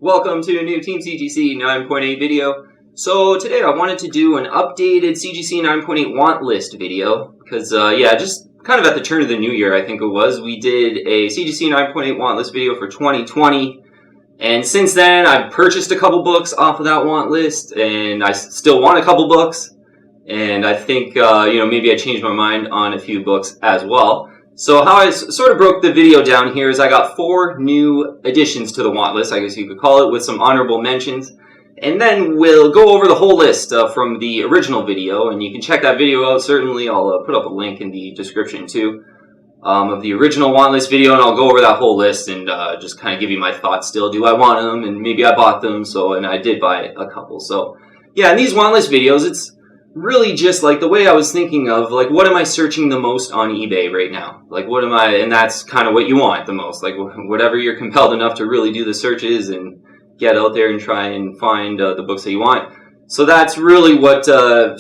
Welcome to a new Team CGC 9.8 video. So today I wanted to do an updated CGC 9.8 want list video because just kind of at the turn of the new year I think it was, we did a CGC 9.8 want list video for 2020, and since then I've purchased a couple books off of that want list and I still want a couple books, and I think maybe I changed my mind on a few books as well. So how I sort of broke the video down here is I got 4 new additions to the want list, I guess you could call it, with some honorable mentions. And then we'll go over the whole list from the original video, and you can check that video out. Certainly, I'll put up a link in the description too of the original want list video, and I'll go over that whole list and just kind of give you my thoughts still. Do I want them? And maybe I bought them, and I did buy a couple. So yeah, in these want list videos, it's really just like the way I was thinking of, like, what am I searching the most on eBay right now? Like, what am I, and that's kind of what you want the most, like whatever you're compelled enough to really do the searches and get out there and try and find the books that you want. So that's really what,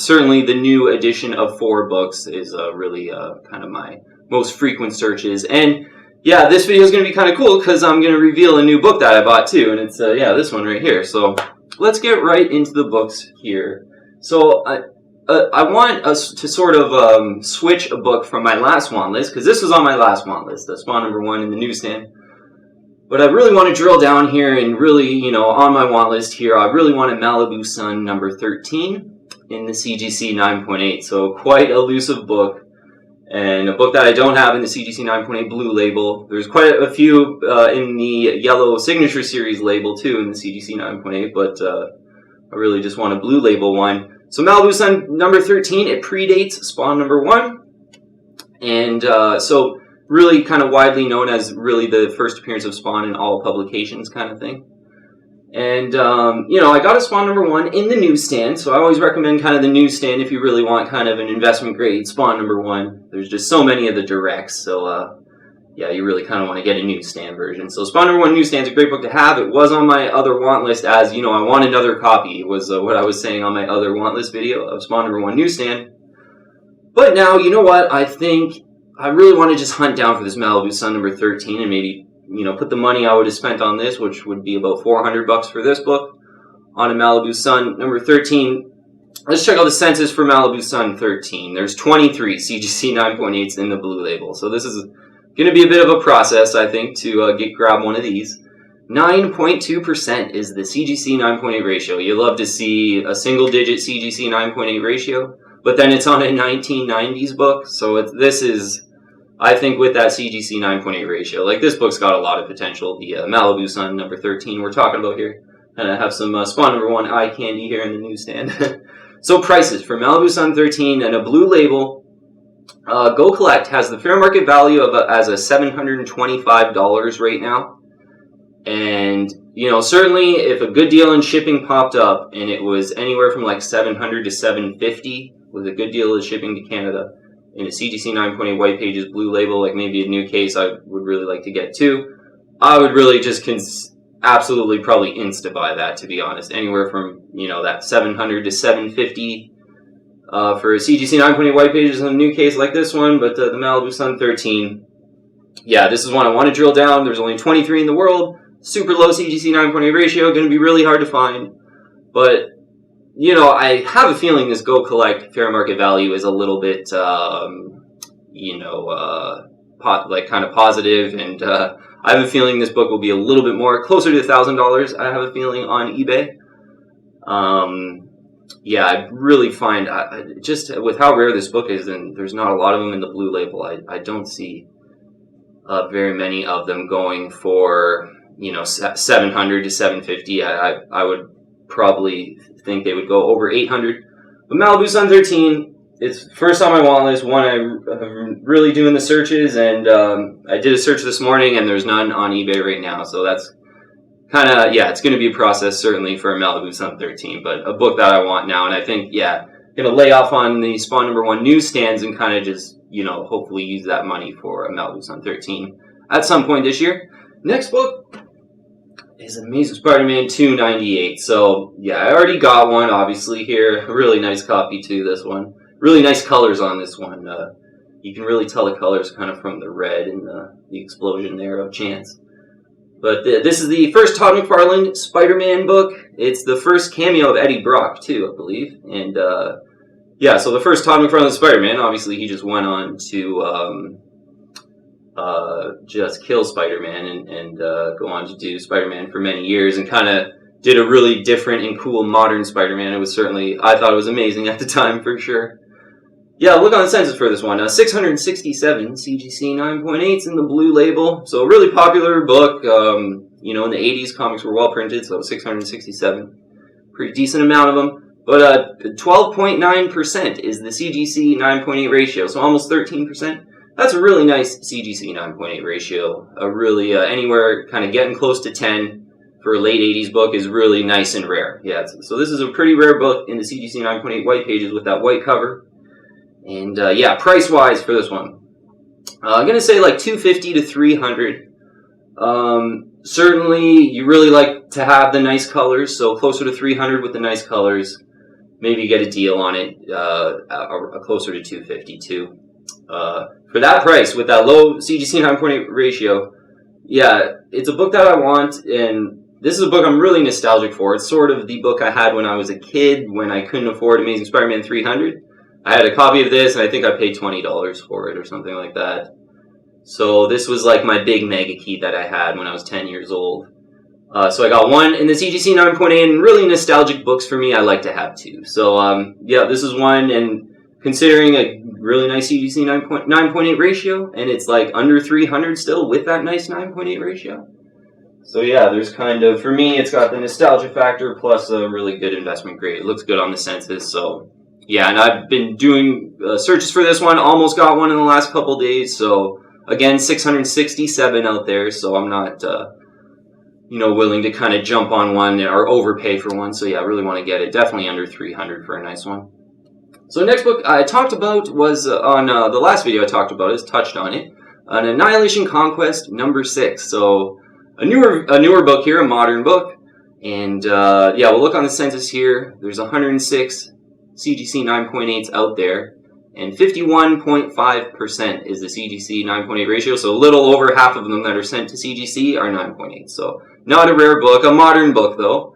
certainly the new edition of 4 books is really kind of my most frequent searches. And yeah, this video is going to be kind of cool because I'm going to reveal a new book that I bought too, and it's this one right here. So let's get right into the books here. So I want us to sort of switch a book from my last want list, because this was on my last want list, the Spawn #1 in the newsstand. But I really want to drill down here and really, on my want list here, I really want a Malibu Sun number 13 in the CGC 9.8. So quite a elusive book, and a book that I don't have in the CGC 9.8 blue label. There's quite a few in the yellow signature series label too in the CGC 9.8, but I really just want a blue label one. So Malibu Sun number 13, it predates Spawn #1, and so really kind of widely known as really the first appearance of Spawn in all publications kind of thing. And I got a Spawn #1 in the newsstand, so I always recommend kind of the newsstand if you really want kind of an investment grade Spawn #1. There's just so many of the directs, so you really kind of want to get a newsstand version. So Spawn #1 newsstand is a great book to have. It was on my other want list as, I want another copy, was what I was saying on my other want list video of Spawn #1 newsstand. But now, you know what, I think I really want to just hunt down for this Malibu Sun number 13 and maybe, put the money I would have spent on this, which would be about $400 for this book, on a Malibu Sun number 13. Let's check out the census for Malibu Sun 13. There's 23 CGC 9.8s in the blue label, so this is going to be a bit of a process, I think, to grab one of these. 9.2% is the CGC 9.8 ratio. You love to see a single-digit CGC 9.8 ratio, but then it's on a 1990s book, so this is, I think, with that CGC 9.8 ratio. Like, this book's got a lot of potential. The Malibu Sun number 13 we're talking about here. And I have some Spawn #1 eye candy here in the newsstand. So prices for Malibu Sun 13 and a blue label. Go Collect has the fair market value of as a $725 right now, and certainly if a good deal in shipping popped up and it was anywhere from like $700 to $750 with a good deal of shipping to Canada in a CGC 9.8 white pages blue label, like maybe a new case I would really like to get too, I would really just absolutely probably insta buy that, to be honest. Anywhere from that $700 to $750 for a CGC 9.8 white pages in a new case like this one. But the Malibu Sun 13, this is one I want to drill down. There's only 23 in the world, super low CGC 9.8 ratio, going to be really hard to find. But I have a feeling this Go Collect fair market value is a little bit kind of positive, and I have a feeling this book will be a little bit more closer to $1,000. I have a feeling on eBay. I really find, just with how rare this book is, and there's not a lot of them in the blue label, I don't see very many of them going for, $700 to $750. I would probably think they would go over $800. But Malibu Sun 13, it's first on my want list, one I'm really doing the searches, and I did a search this morning, and there's none on eBay right now, so that's kind of, it's going to be a process, certainly, for a Malibu Sun 13, but a book that I want now, and I think, going to lay off on the Spawn #1 newsstands and kind of just, hopefully use that money for a Malibu Sun 13 at some point this year. Next book is Amazing Spider-Man 298. So, I already got one, obviously, here. A really nice copy, too, this one. Really nice colors on this one. You can really tell the colors kind of from the red and the explosion there of Chance. But this is the first Todd McFarlane Spider-Man book. It's the first cameo of Eddie Brock, too, I believe. And, yeah, so the first Todd McFarlane Spider-Man, obviously he just went on to just kill Spider-Man and go on to do Spider-Man for many years and kind of did a really different and cool modern Spider-Man. It was certainly, I thought it was amazing at the time, for sure. Yeah, look on the census for this one. 667 CGC 9.8s in the blue label. So a really popular book. You know, in the 80s, comics were well printed, so 667. Pretty decent amount of them. But 12.9% is the CGC 9.8 ratio, so almost 13%. That's a really nice CGC 9.8 ratio. A really, anywhere kind of getting close to 10 for a late 80s book is really nice and rare. Yeah, so this is a pretty rare book in the CGC 9.8 white pages with that white cover. And yeah, price-wise for this one, I'm gonna say like $250 to $300. Certainly, you really like to have the nice colors, so closer to $300 with the nice colors. Maybe get a deal on it, closer to $250 too. For that price, with that low CGC 9.8 ratio, yeah, it's a book that I want, and this is a book I'm really nostalgic for. It's sort of the book I had when I was a kid, when I couldn't afford Amazing Spider-Man 300. I had a copy of this, and I think I paid $20 for it or something like that. So this was like my big mega key that I had when I was 10 years old. So I got one in the CGC 9.8, and really nostalgic books for me I like to have too. So yeah, this is one, and considering a really nice CGC 9.8 ratio, and it's like under 300 still with that nice 9.8 ratio. So yeah, there's kind of, for me, it's got the nostalgia factor plus a really good investment grade. It looks good on the census, so yeah, and I've been doing searches for this one, almost got one in the last couple days, so again, 667 out there, so I'm not, you know, willing to kind of jump on one or overpay for one, so yeah, I really want to get it, definitely under 300 for a nice one. So the next book I talked about was on the last video I talked about it, touched on it, an Annihilation Conquest number 6, so a newer book here, a modern book, and yeah, we'll look on the census here, there's 106 CGC 9.8s out there, and 51.5% is the CGC 9.8 ratio, so a little over half of them that are sent to CGC are 9.8, so not a rare book, a modern book though.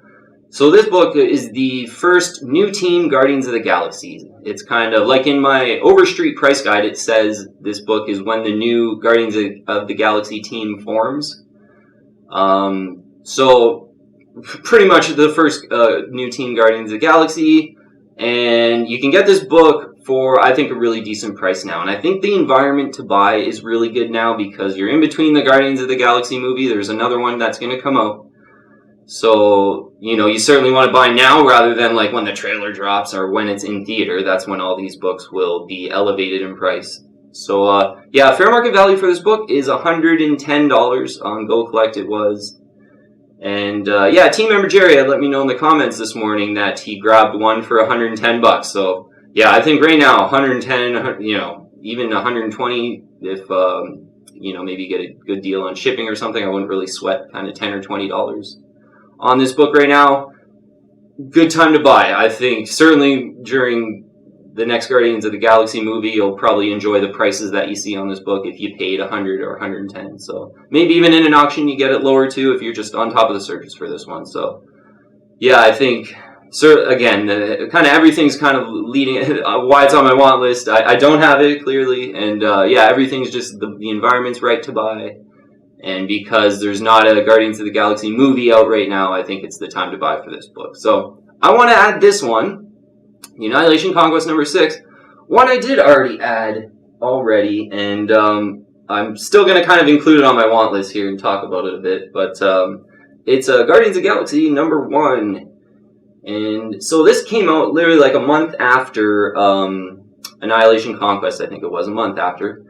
So this book is the first new team Guardians of the Galaxy. It's kind of like in my Overstreet price guide, it says this book is when the new Guardians of the Galaxy team forms. So pretty much the first new team Guardians of the Galaxy. And you can get this book for, I think, a really decent price now. And I think the environment to buy is really good now because you're in between the Guardians of the Galaxy movie. There's another one that's going to come out. So, you know, you certainly want to buy now rather than like when the trailer drops or when it's in theater. That's when all these books will be elevated in price. So, yeah, fair market value for this book is $110 on Go Collect it was. And yeah, team member Jerry had let me know in the comments this morning that he grabbed one for $110. So yeah, I think right now 110, you know, even 120 if you know, maybe get a good deal on shipping or something. I wouldn't really sweat kind of $10 or $20 on this book right now. Good time to buy. I think certainly during the next Guardians of the Galaxy movie, you'll probably enjoy the prices that you see on this book if you paid 100 or 110. So maybe even in an auction you get it lower too if you're just on top of the searches for this one. So yeah, I think, again, kind of everything's kind of leading why it's on my want list. I don't have it clearly, and yeah, everything's just the environment's right to buy. And because there's not a Guardians of the Galaxy movie out right now, I think it's the time to buy for this book. So I want to add this one. Annihilation Conquest number 6, one I did already add already, and I'm still going to kind of include it on my want list here and talk about it a bit, but it's Guardians of the Galaxy number 1, and so this came out literally like a month after Annihilation Conquest, I think it was, a month after.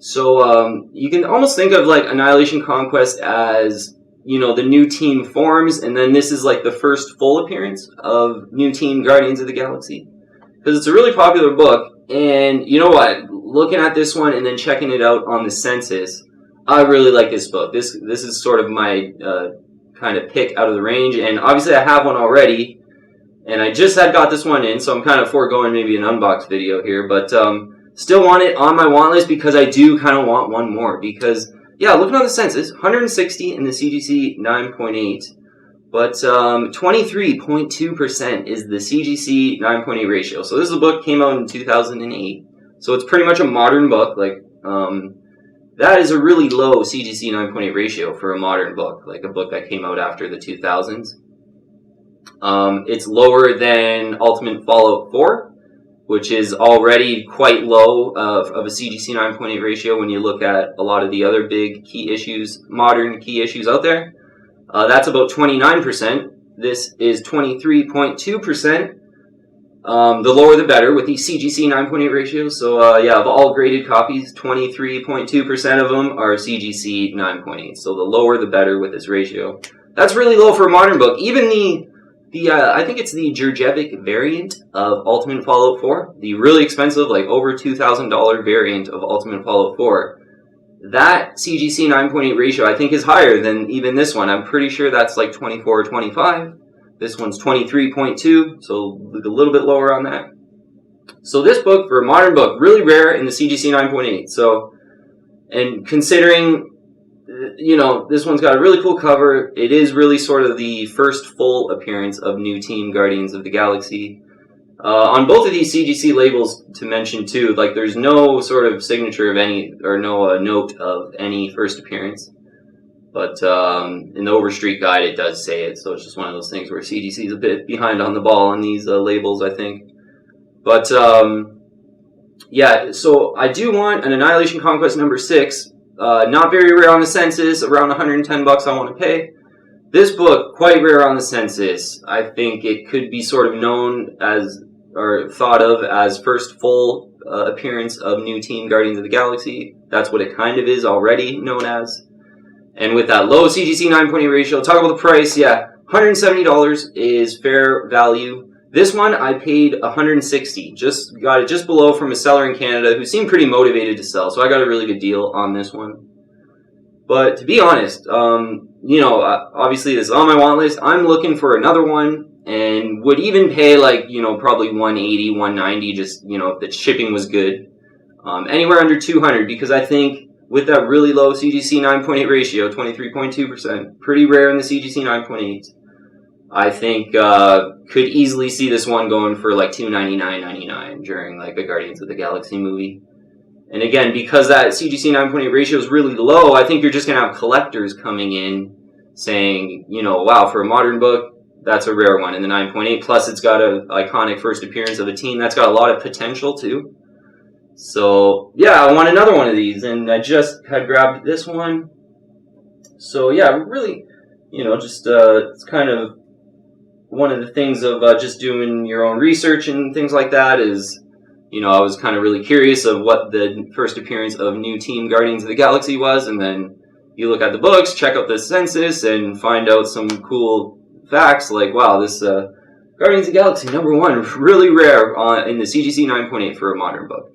So you can almost think of like Annihilation Conquest as, you know, the new team forms, and then this is like the first full appearance of new team Guardians of the Galaxy. Because it's a really popular book, and you know what? Looking at this one and then checking it out on the census, I really like this book. This is sort of my kind of pick out of the range, and obviously I have one already, and I just had got this one in, so I'm kind of foregoing maybe an unbox video here, but still want it on my want list because I do kind of want one more, because yeah, looking on the census, 160 in the CGC 9.8, but 23.2% is the CGC 9.8 ratio. So this is a book came out in 2008, so it's pretty much a modern book. Like that is a really low CGC 9.8 ratio for a modern book, like a book that came out after the 2000s. It's lower than Ultimate Fallout 4, which is already quite low of a CGC 9.8 ratio when you look at a lot of the other big key issues, modern key issues out there. That's about 29%. This is 23.2%. The lower the better with the CGC 9.8 ratio. So yeah, of all graded copies, 23.2% of them are CGC 9.8. So the lower the better with this ratio. That's really low for a modern book. Even I think it's the Jurjevic variant of Ultimate Fallout 4, the really expensive, like over $2,000 variant of Ultimate Fallout 4. That CGC 9.8 ratio, I think, is higher than even this one. I'm pretty sure that's like 24 or 25. This one's 23.2, so a little bit lower on that. So this book, for a modern book, really rare in the CGC 9.8. So, and considering, you know, this one's got a really cool cover. It is really sort of the first full appearance of new Team Guardians of the Galaxy. On both of these CGC labels, to mention too, like there's no sort of signature of any, or no note of any first appearance. But in the Overstreet guide, it does say it. So it's just one of those things where CGC is a bit behind on the ball on these labels, I think. But yeah, so I do want an Annihilation Conquest number 6. Not very rare on the census, around 110 bucks I want to pay. This book, quite rare on the census. I think it could be sort of known as, or thought of as first full appearance of new Team Guardians of the Galaxy. That's what it kind of is already known as. And with that low CGC 9.8 ratio, talk about the price, yeah, $170 is fair value. This one I paid $160. Just got it just below from a seller in Canada who seemed pretty motivated to sell, so I got a really good deal on this one. But to be honest, you know, obviously this is on my want list. I'm looking for another one and would even pay like, you know, probably $180, $190, just, you know, if the shipping was good. Anywhere under $200, because I think with that really low CGC 9.8 ratio, 23.2%, pretty rare in the CGC 9.8. I think could easily see this one going for like $299.99 during like a Guardians of the Galaxy movie. And again, because that CGC 9.8 ratio is really low, I think you're just going to have collectors coming in saying, you know, wow, for a modern book, that's a rare one in the 9.8. Plus, it's got an iconic first appearance of a team. That's got a lot of potential, too. So, yeah, I want another one of these, and I just had grabbed this one. So, yeah, really, you know, just it's kind of one of the things of just doing your own research and things like that is, you know, I was kind of really curious of what the first appearance of new Team Guardians of the Galaxy was, and then you look at the books, check out the census, and find out some cool facts like, wow, this Guardians of the Galaxy #1, really rare in the CGC 9.8 for a modern book.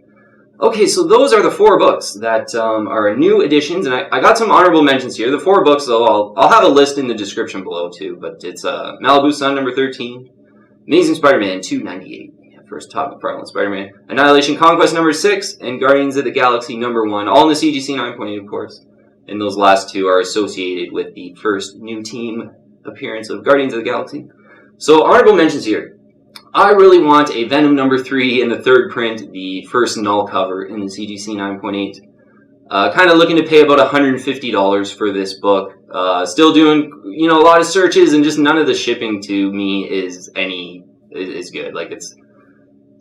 Okay, so those are the 4 books that are new additions, and I got some honorable mentions here. The 4 books, though, I'll have a list in the description below, too, but it's Malibu Sun #13, Amazing Spider-Man 298, first Todd McFarlane Spider-Man, Annihilation Conquest #6, and Guardians of the Galaxy #1, all in the CGC 9.8, of course. And those last 2 are associated with the first new team appearance of Guardians of the Galaxy. So, honorable mentions here. I really want a Venom #3 in the 3rd print, the first Knull cover in the CGC 9.8. Kind of looking to pay about $150 for this book. Still doing, you know, a lot of searches, and just none of the shipping to me is good. Like, it's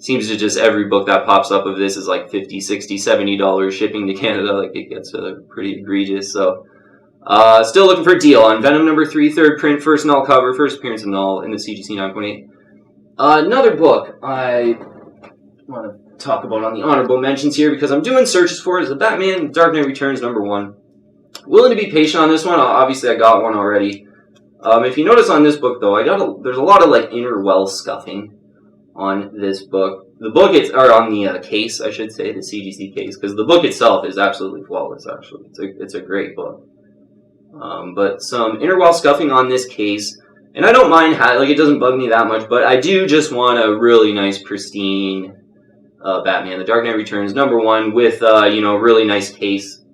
seems to just every book that pops up of this is like $50, $60, $70 shipping to Canada. Like, it gets pretty egregious. So, still looking for a deal on Venom #3, 3rd print, first Knull cover, first appearance of Knull in the CGC 9.8. Another book I want to talk about on the honorable mentions here because I'm doing searches for it is the Batman Dark Knight Returns #1. Willing to be patient on this one. Obviously, I got one already. If you notice on this book, though, there's a lot of like inner well scuffing on this book. The book or on the case, I should say, the CGC case, because the book itself is absolutely flawless. Actually, it's a great book. But some inner well scuffing on this case. And I don't mind, like, it doesn't bug me that much, but I do just want a really nice, pristine Batman, The Dark Knight Returns #1 with, you know, really nice case,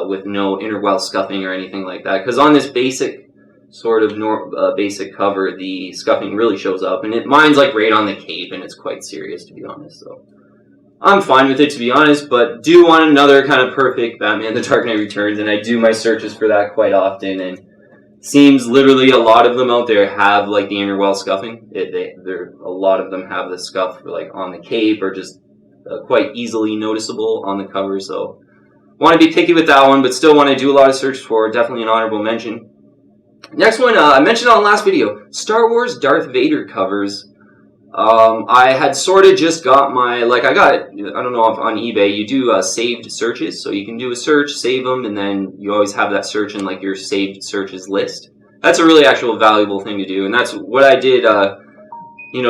with no inner well scuffing or anything like that. Because on this basic sort of basic cover, the scuffing really shows up, and mine's like right on the cape, and it's quite serious, to be honest. So I'm fine with it, to be honest, but do want another kind of perfect Batman The Dark Knight Returns, and I do my searches for that quite often, and seems literally a lot of them out there have like the inner well scuffing. A lot of them have the scuff like on the cape or just quite easily noticeable on the cover, so want to be picky with that one, but still want to do a lot of searches for it. Definitely an honorable mention. Next one, I mentioned on the last video, Star Wars Darth Vader covers. I had sort of just got my, I don't know if on eBay you do saved searches, so you can do a search, save them, and then you always have that search in like your saved searches list. That's a really actual valuable thing to do, and that's what I did,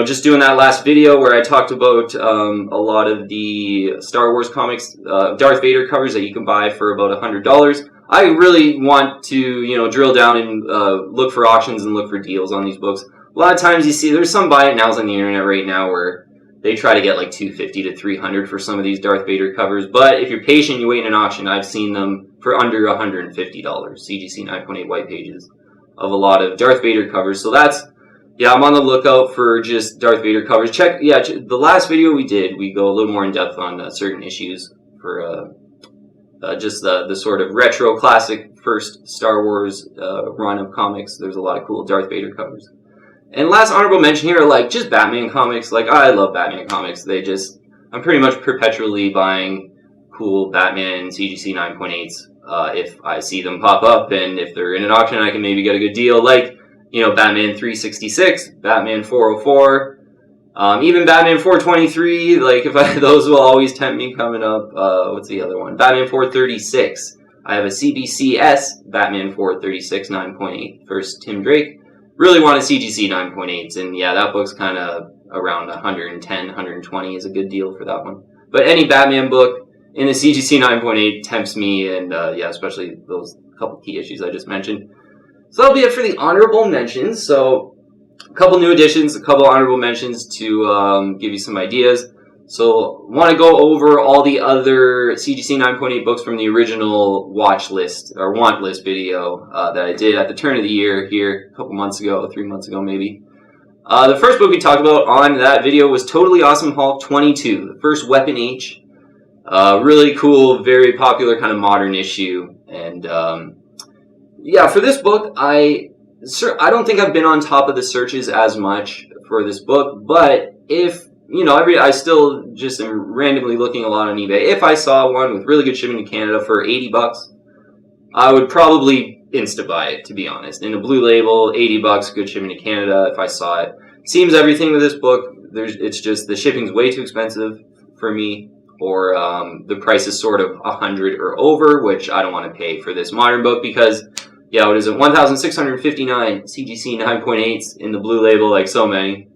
just doing that last video where I talked about a lot of the Star Wars comics, Darth Vader covers that you can buy for about $100. I really want to, drill down and look for auctions and look for deals on these books. A lot of times you see, there's some buy it nows on the internet right now where they try to get like $250 to $300 for some of these Darth Vader covers. But if you're patient, you wait in an auction, I've seen them for under $150. CGC 9.8 white pages of a lot of Darth Vader covers. So I'm on the lookout for just Darth Vader covers. The last video we did, we go a little more in depth on certain issues for just the sort of retro classic first Star Wars run of comics. There's a lot of cool Darth Vader covers. And last honorable mention here, like just Batman comics. Like I love Batman comics. I'm pretty much perpetually buying cool Batman CGC 9.8s if I see them pop up, and if they're in an auction, I can maybe get a good deal. Like Batman 366, Batman 404. Even Batman 423, those will always tempt me coming up. What's the other one? Batman 436. I have a CBCS Batman 436 9.8 first Tim Drake. Really want a CGC 9.8s, and yeah, that book's kind of around 110, 120 is a good deal for that one. But any Batman book in a CGC 9.8 tempts me, and especially those couple key issues I just mentioned. So that'll be it for the honorable mentions. So a couple new additions, a couple honorable mentions to give you some ideas. So want to go over all the other CGC 9.8 books from the original watch list or want list video that I did at the turn of the year here a couple months ago, 3 months ago maybe. The first book we talked about on that video was Totally Awesome Hulk 22, the first Weapon H. Really cool, very popular kind of modern issue. And for this book, I don't think I've been on top of the searches as much for this book, but if, I still just am randomly looking a lot on eBay. If I saw one with really good shipping to Canada for $80, I would probably insta-buy it, to be honest. In a blue label, $80, good shipping to Canada, if I saw it. Seems everything with this book, it's just the shipping's way too expensive for me, or the price is sort of $100 or over, which I don't want to pay for this modern book because, what is it, 1,659 CGC 9.8s in the blue label, like so many.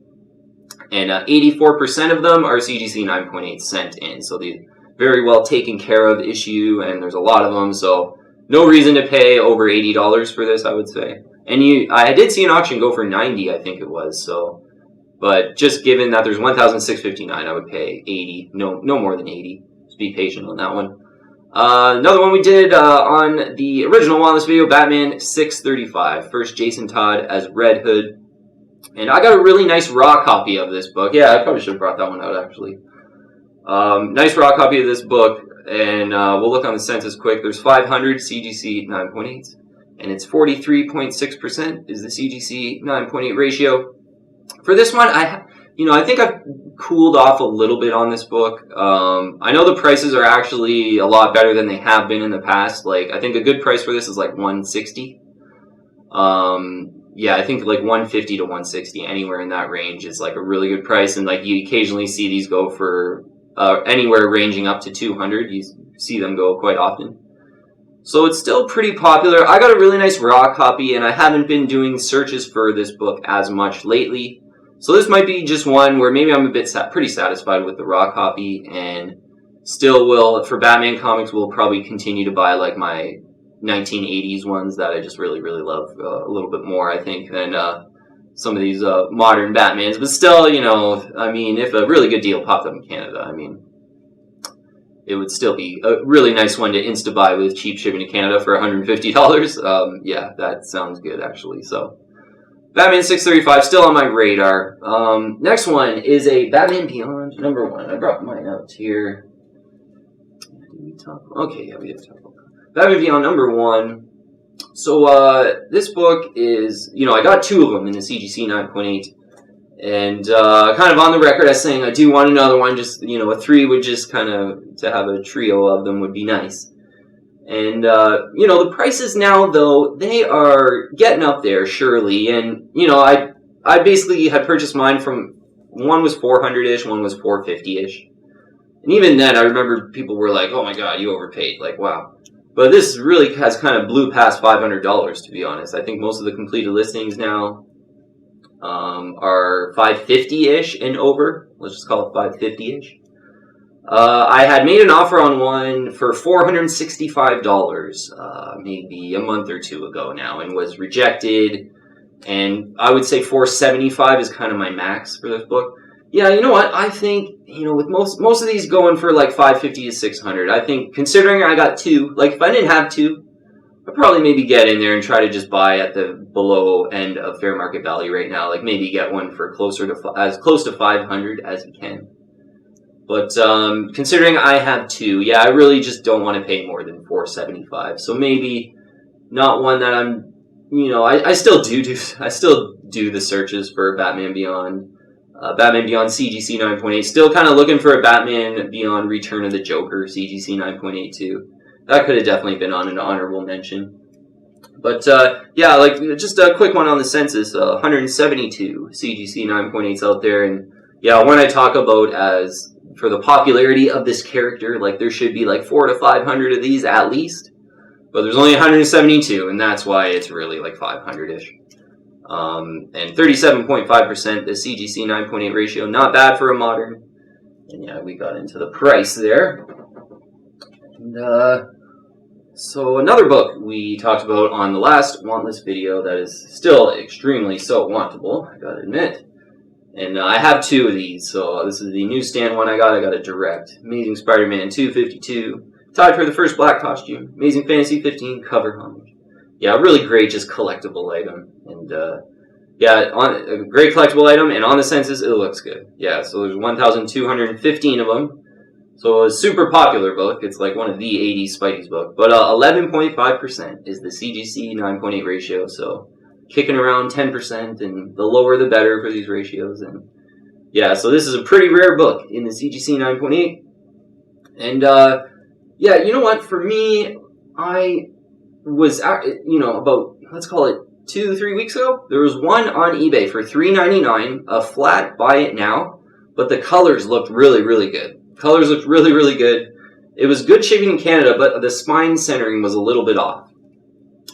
And 84% of them are CGC 9.8 sent in. So the very well taken care of issue, and there's a lot of them. So no reason to pay over $80 for this, I would say. And I did see an auction go for $90, I think it was. So, but just given that there's 1,659, I would pay $80. No more than $80. Just be patient on that one. Another one we did on the original one in this video, Batman 635. First Jason Todd as Red Hood. And I got a really nice raw copy of this book. Yeah, I probably should have brought that one out, actually. Nice raw copy of this book. And we'll look on the census quick. There's 500 CGC 9.8s. And it's 43.6% is the CGC 9.8 ratio. For this one, I think I've cooled off a little bit on this book. I know the prices are actually a lot better than they have been in the past. I think a good price for this is like $160. I think like $150 to $160, anywhere in that range is like a really good price. And you occasionally see these go for anywhere ranging up to $200. You see them go quite often. So it's still pretty popular. I got a really nice raw copy, and I haven't been doing searches for this book as much lately. So this might be just one where maybe I'm a bit pretty satisfied with the raw copy, and still will, for Batman comics, will probably continue to buy my 1980s ones that I just really, really love a little bit more, I think, than some of these modern Batmans. But still, if a really good deal popped up in Canada, it would still be a really nice one to insta-buy with cheap shipping to Canada for $150. Yeah, that sounds good, actually. So, Batman 635, still on my radar. Next one is a Batman Beyond #1. I brought mine out here. Okay, yeah, we did talk about that. Batman Beyond #1. So, this book is, I got 2 of them in the CGC 9.8. And kind of on the record as saying I do want another one. Just, a 3 would just kind of, to have a trio of them would be nice. And, the prices now, though, they are getting up there, surely. And, I basically had purchased mine from, one was $400-ish, one was $450-ish. And even then, I remember people were like, oh my god, you overpaid. Like, wow. But this really has kind of blew past $500, to be honest. I think most of the completed listings now are $550-ish and over. Let's just call it $550-ish. I had made an offer on one for $465 maybe a month or 2 ago now, and was rejected. And I would say $475 is kind of my max for this book. Yeah, you know what? I think, with most of these going for like $550 to $600, I think considering I got 2, like if I didn't have 2, I'd probably maybe get in there and try to just buy at the below end of fair market value right now. Like maybe get one for as close to 500 as you can. But considering I have 2, yeah, I really just don't want to pay more than $475. So maybe not one that I'm, I still do the searches for Batman Beyond. Batman Beyond CGC 9.8. Still kind of looking for a Batman Beyond Return of the Joker CGC 9.8 too. That could have definitely been on an honorable mention. But yeah, like just a quick one on the census. 172 CGC 9.8s out there, and yeah, one I talk about as for the popularity of this character, like there should be like 400 to 500 of these at least. But there's only 172, and that's why it's really like 500-ish. And 37.5% the CGC 9.8 ratio, not bad for a modern. And yeah, we got into the price there. And so another book we talked about on the last want list video that is still extremely so wantable, I gotta admit. And I have 2 of these, so this is the newsstand one I got it direct. Amazing Spider-Man 252, tied for the first black costume. Amazing Fantasy 15 cover homage. Yeah, really great, just collectible item. And, yeah, a great collectible item, and on the census, it looks good. Yeah, so there's 1,215 of them. So a super popular book. It's like one of the 80s Spidey's book. But 11.5% is the CGC 9.8 ratio, so kicking around 10%, and the lower the better for these ratios. And yeah, so this is a pretty rare book in the CGC 9.8. And, yeah, you know what? For me, I was, about, let's call it 2-3 weeks ago, there was one on eBay for $3.99, a flat buy it now, but the colors looked really, really good. Colors looked really, really good. It was good shipping in Canada, but the spine centering was a little bit off.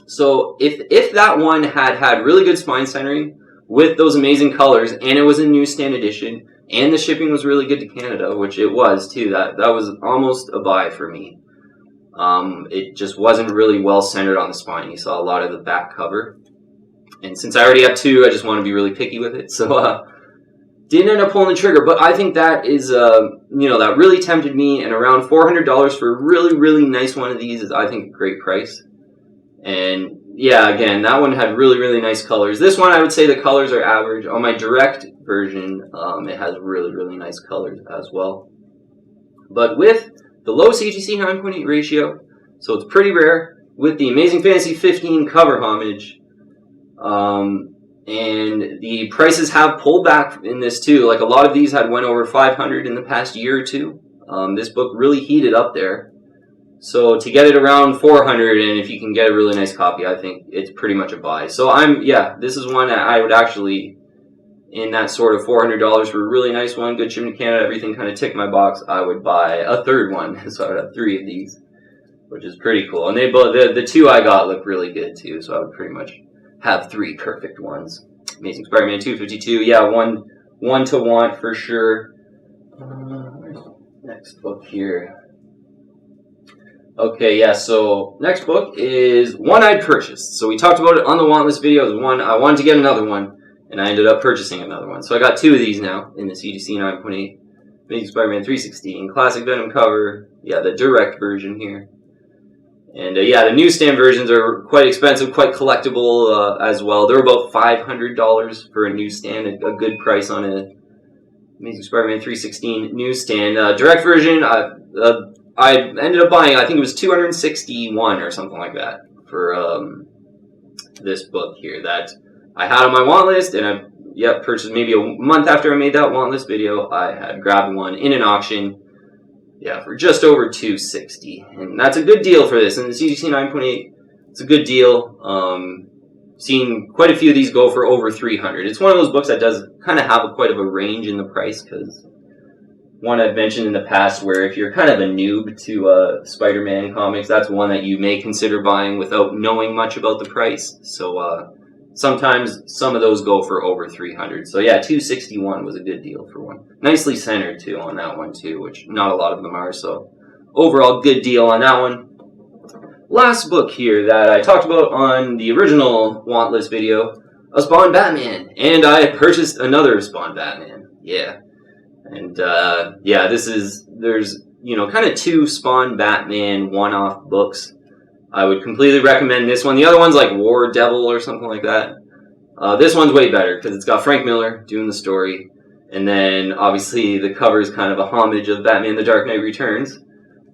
So if that one had really good spine centering with those amazing colors, and it was a newsstand edition, and the shipping was really good to Canada, which it was too, that was almost a buy for me. It just wasn't really well centered on the spine. You saw a lot of the back cover. And since I already have 2, I just want to be really picky with it. So, didn't end up pulling the trigger. But I think that is, that really tempted me. And around $400 for a really, really nice one of these is, I think, a great price. And, yeah, again, that one had really, really nice colors. This one, I would say the colors are average. On my direct version, it has really, really nice colors as well. But with the low CGC 9.8 ratio, so it's pretty rare, with the Amazing Fantasy 15 cover homage, and the prices have pulled back in this too. Like a lot of these had went over 500 in the past year or 2. This book really heated up there. So to get it around 400, and if you can get a really nice copy, I think it's pretty much a buy. So this is one that I would actually, in that sort of $400 for a really nice one, good shipping to Canada, everything kind of ticked my box, I would buy a third one. So I would have 3 of these, which is pretty cool. And they both, the 2 I got look really good too, so I would pretty much have 3 perfect ones. Amazing Spider-Man 252, yeah, one to want for sure. Next book here. Okay, yeah, so next book is one I'd purchased. So we talked about it on the want list video. It was one, I wanted to get another one, and I ended up purchasing another one. So I got 2 of these now in the CGC 9.8. Amazing Spider-Man 316, classic Venom cover. Yeah, the direct version here. And yeah, the newsstand versions are quite expensive, quite collectible as well. They're about $500 for a newsstand, a good price on a Amazing Spider-Man 316 newsstand. Direct version, I ended up buying, I think it was $261 or something like that for this book here that I had on my want list, and I purchased maybe a month after I made that want list video. I had grabbed one in an auction, for just over $260, and that's a good deal for this. And the CGC 9.8, it's a good deal. Seen quite a few of these go for over $300. It's one of those books that does kind of have quite of a range in the price, because one I've mentioned in the past where if you're kind of a noob to Spider-Man comics, that's one that you may consider buying without knowing much about the price. So sometimes some of those go for over $300. So yeah, $261 was a good deal for one. Nicely centered too on that one too, which not a lot of them are. So overall, good deal on that one. Last book here that I talked about on the original want list video, a Spawn Batman, and I purchased another Spawn Batman. Yeah, and there's kind of two Spawn Batman one-off books. I would completely recommend this one. The other one's like War Devil or something like that. This one's way better because it's got Frank Miller doing the story, and then obviously the cover is kind of a homage of Batman: The Dark Knight Returns,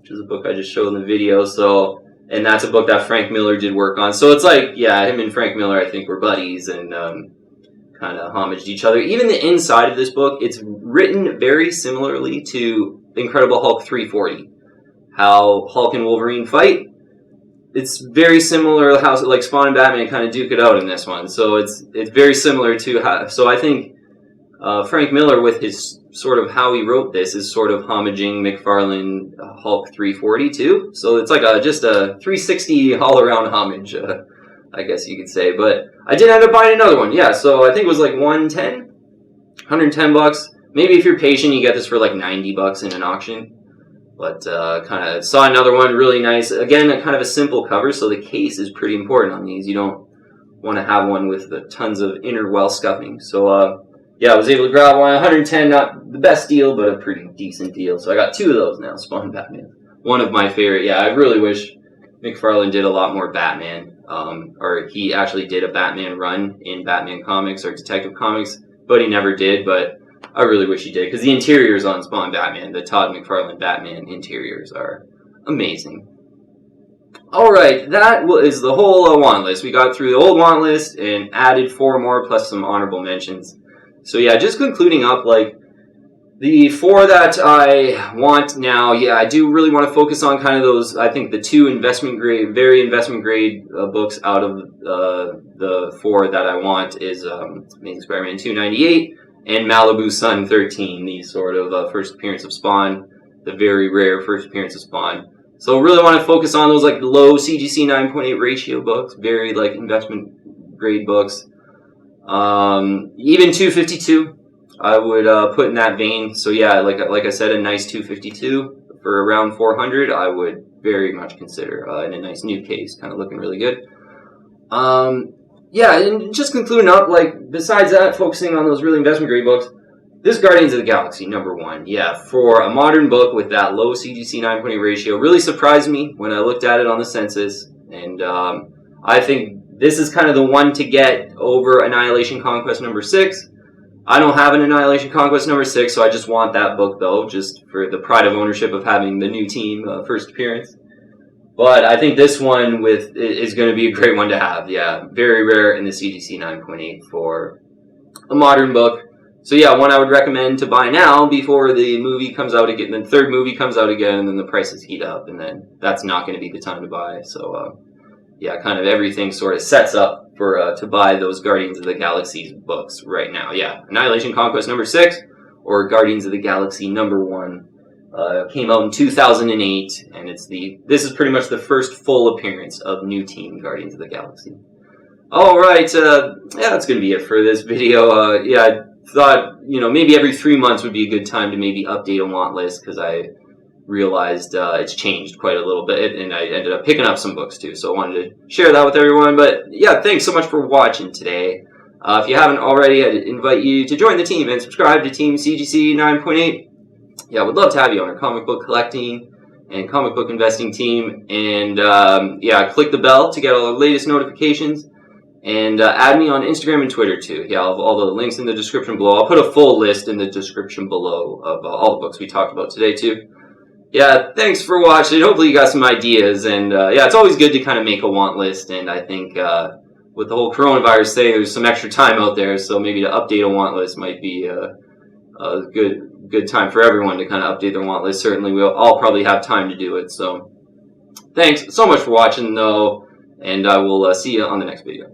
which is a book I just showed in the video. So. And that's a book that Frank Miller did work on. So it's like, yeah, him and Frank Miller, I think, were buddies and kind of homaged each other. Even the inside of this book, it's written very similarly to Incredible Hulk 340. How Hulk and Wolverine fight. It's very similar how like Spawn and Batman kind of duke it out in this one. So it's very similar to how... So I think Frank Miller, with his sort of how he wrote this, is sort of homaging McFarlane Hulk 340 too. So it's like just a 360 all-around homage, I guess you could say. But I did end up buying another one. Yeah, so I think it was like $110. Maybe if you're patient, you get this for like $90 in an auction. But kind of saw another one, really nice. Again, kind of a simple cover, so the case is pretty important on these. You don't want to have one with tons of inner well scuffing. So yeah, I was able to grab one. 110, not the best deal, but a pretty decent deal. So I got two of those now, Spawn Batman. One of my favorite. Yeah, I really wish McFarlane did a lot more Batman. Or he actually did a Batman run in Batman Comics or Detective Comics, but he never did. But I really wish he did, because the interiors on Spawn Batman, the Todd McFarlane Batman interiors, are amazing. Alright, that is the whole want list. We got through the old want list and added 4 more plus some honorable mentions. So yeah, just concluding up, like, the 4 that I want now, yeah, I do really want to focus on kind of those, I think the 2 very investment grade books out of the 4 that I want is Amazing Spider-Man 2.98 and Malibu Sun 13, the sort of first appearance of Spawn, the very rare first appearance of Spawn. So really want to focus on those like low CGC 9.8 ratio books, very like investment grade books. Even 252, I would put in that vein. So yeah, like I said, a nice 252 for around 400, I would very much consider in a nice new case, kind of looking really good. Yeah, and just concluding up, like besides that, focusing on those really investment grade books, this Guardians of the Galaxy #1, yeah, for a modern book with that low CGC 9.8 ratio, really surprised me when I looked at it on the census, and I think this is kind of the one to get over Annihilation Conquest #6. I don't have an Annihilation Conquest #6, so I just want that book, though, just for the pride of ownership of having the new team first appearance. But I think this one is going to be a great one to have. Yeah, very rare in the CGC 9.8 for a modern book. So yeah, one I would recommend to buy now before the movie comes out again. The third movie comes out again, and then the prices heat up, and then that's not going to be the time to buy. So yeah, kind of everything sort of sets up for to buy those Guardians of the Galaxy books right now. Yeah, Annihilation Conquest #6 or Guardians of the Galaxy #1 came out in 2008, and this is pretty much the first full appearance of new team Guardians of the Galaxy. All right, yeah, that's gonna be it for this video. Yeah, I thought maybe every 3 months would be a good time to maybe update a want list, because I realized it's changed quite a little bit, and I ended up picking up some books too, so I wanted to share that with everyone. But yeah, thanks so much for watching today. If you haven't already, I'd invite you to join the team and subscribe to Team CGC 9.8. yeah, would love to have you on our comic book collecting and comic book investing team. And yeah, click the bell to get all the latest notifications. And add me on Instagram and Twitter too. Yeah, I'll have all the links in the description below. I'll put a full list in the description below of all the books we talked about today too. Yeah, thanks for watching. Hopefully you got some ideas. And yeah, it's always good to kind of make a want list. And I think with the whole coronavirus thing, there's some extra time out there. So maybe to update a want list might be a good time for everyone to kind of update their want list. Certainly we'll all probably have time to do it. So thanks so much for watching though. And I will see you on the next video.